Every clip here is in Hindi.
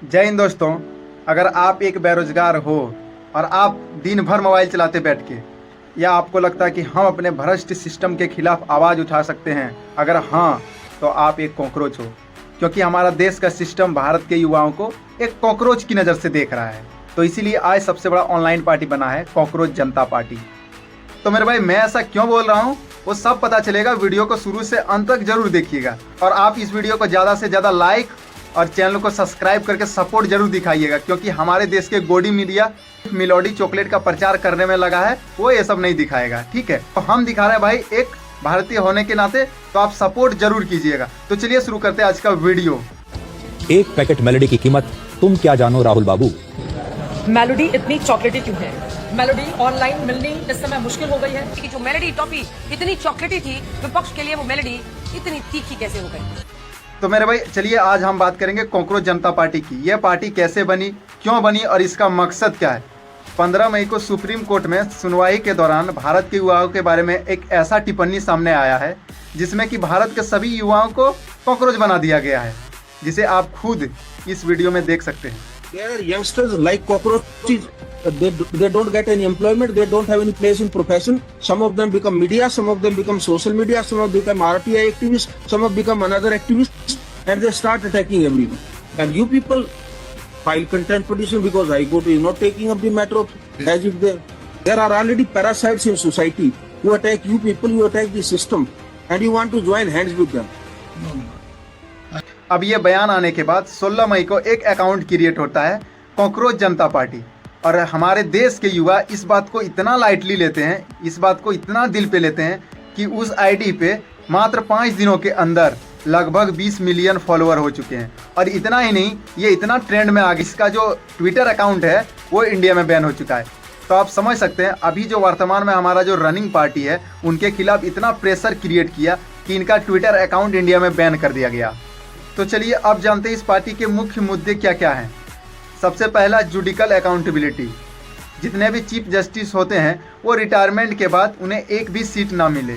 जय हिंद दोस्तों। अगर आप एक बेरोजगार हो और आप दिन भर मोबाइल चलाते बैठ के, या आपको लगता है कि हम अपने भ्रष्ट सिस्टम के खिलाफ आवाज़ उठा सकते हैं, अगर हाँ तो आप एक कॉकरोच हो, क्योंकि हमारा देश का सिस्टम भारत के युवाओं को एक कॉकरोच की नज़र से देख रहा है। तो इसीलिए आज सबसे बड़ा ऑनलाइन पार्टी बना है कॉकरोच जनता पार्टी। तो मेरे भाई, मैं ऐसा क्यों बोल रहा हूँ वो सब पता चलेगा, वीडियो को शुरू से अंत तक जरूर देखिएगा। और आप इस वीडियो को ज़्यादा से ज़्यादा लाइक और चैनल को सब्सक्राइब करके सपोर्ट जरूर दिखाइएगा, क्योंकि हमारे देश के गोडी मीडिया मिलोडी चॉकलेट का प्रचार करने में लगा है, वो ये सब नहीं दिखाएगा। ठीक है, तो हम दिखा रहे हैं भाई एक भारतीय होने के नाते, तो आप सपोर्ट जरूर कीजिएगा। तो चलिए शुरू करते हैं आज का वीडियो। एक पैकेट मेलोडी की कीमत तुम क्या जानो राहुल बाबू। मेलोडी इतनी चॉकलेटी क्यों है? मेलोडी ऑनलाइन मिलनी इस समय मुश्किल हो गई है कि जो मेलोडी टॉफी इतनी चॉकलेटी थी, विपक्ष के लिए वो मेलोडी इतनी तीखी कैसे हो गई? तो मेरे भाई चलिए आज हम बात करेंगे कॉकरोच जनता पार्टी की। यह पार्टी कैसे बनी, क्यों बनी और इसका मकसद क्या है। 15 मई को सुप्रीम कोर्ट में सुनवाई के दौरान भारत के युवाओं के बारे में एक ऐसा टिप्पणी सामने आया है जिसमें कि भारत के सभी युवाओं को कॉकरोच बना दिया गया है, जिसे आप खुद इस वीडियो में देख सकते हैं। There are youngsters like cockroaches. They don't get any employment. They don't have any place in profession. Some of them become media. Some of them become social media. Some of them become RTI activists. Some of them become another activists, and they start attacking everyone. And you people file contempt petition because High Court is not taking up the matter of as if there are already parasites in society who attack you people. You attack the system, and you want to join hands with them. अब ये बयान आने के बाद 16 मई को एक अकाउंट क्रिएट होता है कॉकरोच जनता पार्टी, और हमारे देश के युवा इस बात को इतना लाइटली लेते हैं, इस बात को इतना दिल पे लेते हैं कि उस आईडी पे मात्र 5 दिनों के अंदर लगभग 20 मिलियन फॉलोअर हो चुके हैं। और इतना ही नहीं, ये इतना ट्रेंड में आ गया, इसका जो ट्विटर अकाउंट है वो इंडिया में बैन हो चुका है। तो आप समझ सकते हैं अभी जो वर्तमान में हमारा जो रनिंग पार्टी है उनके खिलाफ इतना प्रेशर क्रिएट किया कि इनका ट्विटर अकाउंट इंडिया में बैन कर दिया गया। तो चलिए अब जानते हैं इस पार्टी के मुख्य मुद्दे क्या क्या हैं। सबसे पहला, जुडिकल अकाउंटेबिलिटी। जितने भी चीफ जस्टिस होते हैं वो रिटायरमेंट के बाद उन्हें एक भी सीट ना मिले।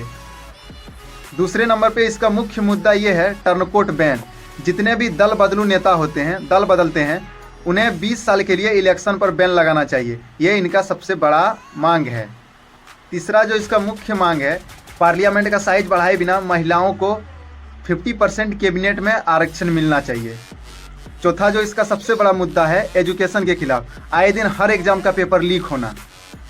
दूसरे नंबर पे इसका मुख्य मुद्दा ये है टर्नकोट बैन। जितने भी दल बदलू नेता होते हैं, दल बदलते हैं, उन्हें 20 साल के लिए इलेक्शन पर बैन लगाना चाहिए। ये इनका सबसे बड़ा मांग है। तीसरा जो इसका मुख्य मांग है, पार्लियामेंट का साइज बढ़ाए बिना महिलाओं को 50% कैबिनेट में आरक्षण मिलना चाहिए। चौथा जो इसका सबसे बड़ा मुद्दा है, एजुकेशन के खिलाफ। आए दिन हर एग्जाम का पेपर लीक होना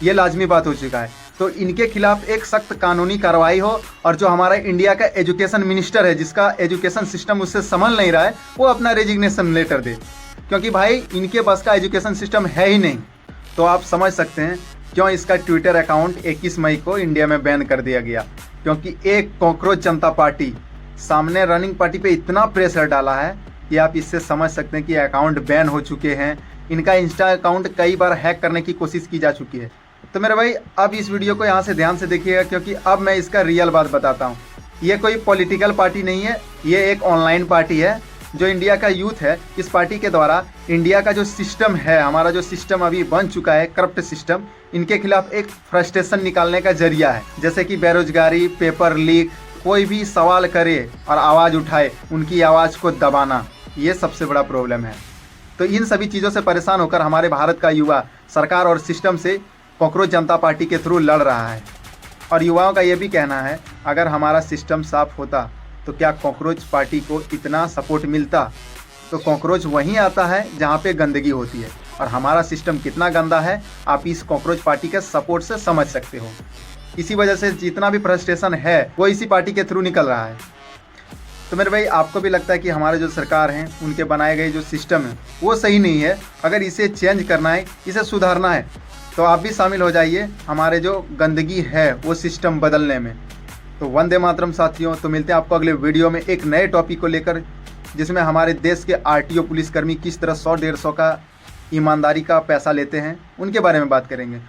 ये लाजमी बात हो चुका है, तो इनके खिलाफ एक सख्त कानूनी कार्रवाई हो, और जो हमारा इंडिया का एजुकेशन मिनिस्टर है जिसका एजुकेशन सिस्टम उससे संभल नहीं रहा है, वो अपना रेजिग्नेशन लेटर दे, क्योंकि भाई इनके पास का एजुकेशन सिस्टम है ही नहीं। तो आप समझ सकते हैं क्यों इसका ट्विटर अकाउंट 21 मई को इंडिया में बैन कर दिया गया, क्योंकि एक कॉकरोच जनता पार्टी सामने रनिंग पार्टी पे इतना प्रेशर डाला है कि आप इससे समझ सकते हैं कि अकाउंट बैन हो चुके हैं। इनका इंस्टा अकाउंट कई बार हैक करने की कोशिश की जा चुकी है। तो मेरे भाई अब इस वीडियो को यहाँ से ध्यान से देखिएगा, क्योंकि अब मैं इसका रियल बात बताता हूँ। ये कोई पॉलिटिकल पार्टी नहीं है, ये एक ऑनलाइन पार्टी है जो इंडिया का यूथ है। इस पार्टी के द्वारा इंडिया का जो सिस्टम है, हमारा जो सिस्टम अभी बन चुका है करप्ट सिस्टम, इनके खिलाफ एक फ्रस्ट्रेशन निकालने का जरिया है। जैसे कि बेरोजगारी, पेपर लीक, कोई भी सवाल करे और आवाज़ उठाए, उनकी आवाज़ को दबाना, ये सबसे बड़ा प्रॉब्लम है। तो इन सभी चीज़ों से परेशान होकर हमारे भारत का युवा सरकार और सिस्टम से कॉकरोच जनता पार्टी के थ्रू लड़ रहा है। और युवाओं का ये भी कहना है, अगर हमारा सिस्टम साफ होता तो क्या कॉकरोच पार्टी को इतना सपोर्ट मिलता। तो कॉकरोच वहीं आता है जहाँ पे गंदगी होती है, और हमारा सिस्टम कितना गंदा है आप इस कॉकरोच पार्टी के सपोर्ट से समझ सकते हो। इसी वजह से जितना भी फ्रस्ट्रेशन है वो इसी पार्टी के थ्रू निकल रहा है। तो मेरे भाई, आपको भी लगता है कि हमारे जो सरकार हैं उनके बनाए गए जो सिस्टम है वो सही नहीं है, अगर इसे चेंज करना है, इसे सुधारना है, तो आप भी शामिल हो जाइए हमारे जो गंदगी है वो सिस्टम बदलने में। तो वंदे मातरम साथियों। तो मिलते हैं आपको अगले वीडियो में एक नए टॉपिक को लेकर, जिसमें हमारे देश के RTO पुलिसकर्मी किस तरह 100-150 का ईमानदारी का पैसा लेते हैं, उनके बारे में बात करेंगे।